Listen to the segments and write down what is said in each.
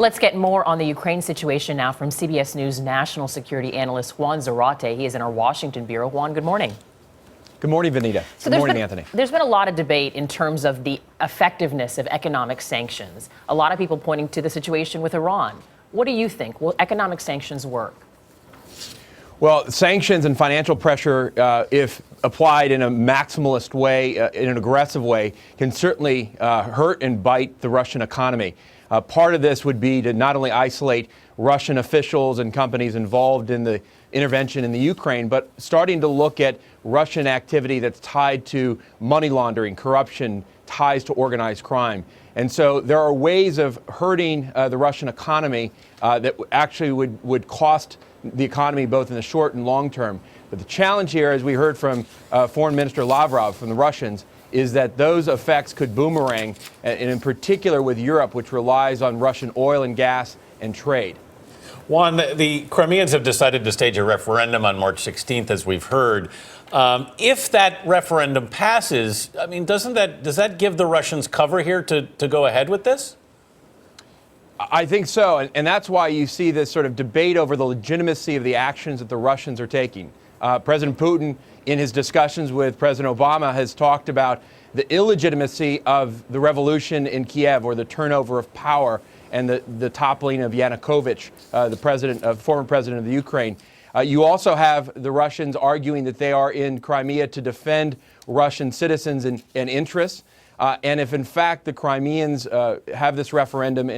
Let's get more on the Ukraine situation now from CBS News national security analyst Juan Zarate. He is in our Washington bureau. Juan, good morning. Good morning, Vanita. Good morning, Anthony. There's been a lot of debate in terms of the effectiveness of economic sanctions. A lot of people pointing to the situation with Iran. What do you think? Will economic sanctions work? Well, sanctions and financial pressure, if applied in a maximalist way, in an aggressive way, can certainly hurt and bite the Russian economy. Part of this would be to not only isolate Russian officials and companies involved in the intervention in the Ukraine, but starting to look at Russian activity that's tied to money laundering, corruption, ties to organized crime. And so there are ways of hurting the Russian economy that actually would cost the economy both in the short and long term. But the challenge here, as we heard from Foreign Minister Lavrov from the Russians, is that those effects could boomerang, and in particular with Europe, which relies on Russian oil and gas and trade. Juan, the Crimeans have decided to stage a referendum on March 16th, as we've heard. If that referendum passes, I mean, does that give the Russians cover here to go ahead with this? I think so, and that's why you see this sort of debate over the legitimacy of the actions that the Russians are taking. President Putin, in his discussions with President Obama, has talked about the illegitimacy of the revolution in Kiev, or the turnover of power, and the toppling of Yanukovych, the former president of the Ukraine. You also have the Russians arguing that they are in Crimea to defend Russian citizens and interests. And if, in fact, the Crimeans have this referendum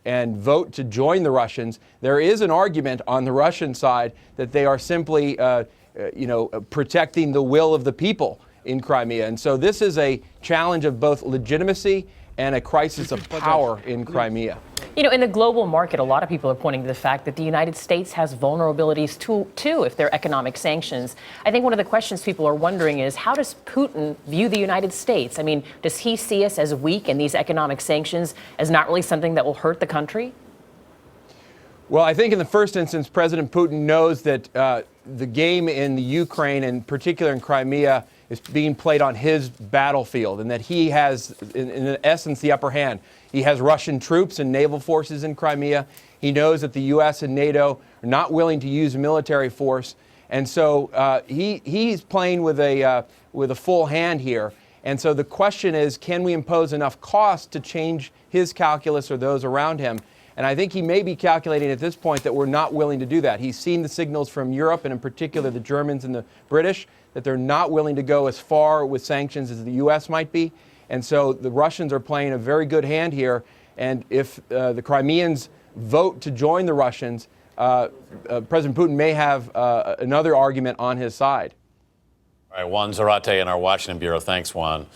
and vote to join the Russians, there is an argument on the Russian side that they are simply protecting the will of the people in Crimea. And so this is a challenge of both legitimacy and a crisis of power in Crimea. You know, in the global market, a lot of people are pointing to the fact that the United States has vulnerabilities too if there are economic sanctions. I think one of the questions people are wondering is, how does Putin view the United States? I mean, does he see us as weak and these economic sanctions as not really something that will hurt the country? Well, I think in the first instance, President Putin knows that the game in the Ukraine, and in particular in Crimea, is being played on his battlefield, and that he has, in essence, the upper hand. He has Russian troops and naval forces in Crimea. He knows that the U.S. and NATO are not willing to use military force, and so he's playing with a full hand here. And so the question is, can we impose enough cost to change his calculus or those around him? And I think he may be calculating at this point that we're not willing to do that. He's seen the signals from Europe, and in particular the Germans and the British, that they're not willing to go as far with sanctions as the U.S. might be. And so the Russians are playing a very good hand here. And if the Crimeans vote to join the Russians, President Putin may have another argument on his side. All right, Juan Zarate in our Washington bureau. Thanks, Juan.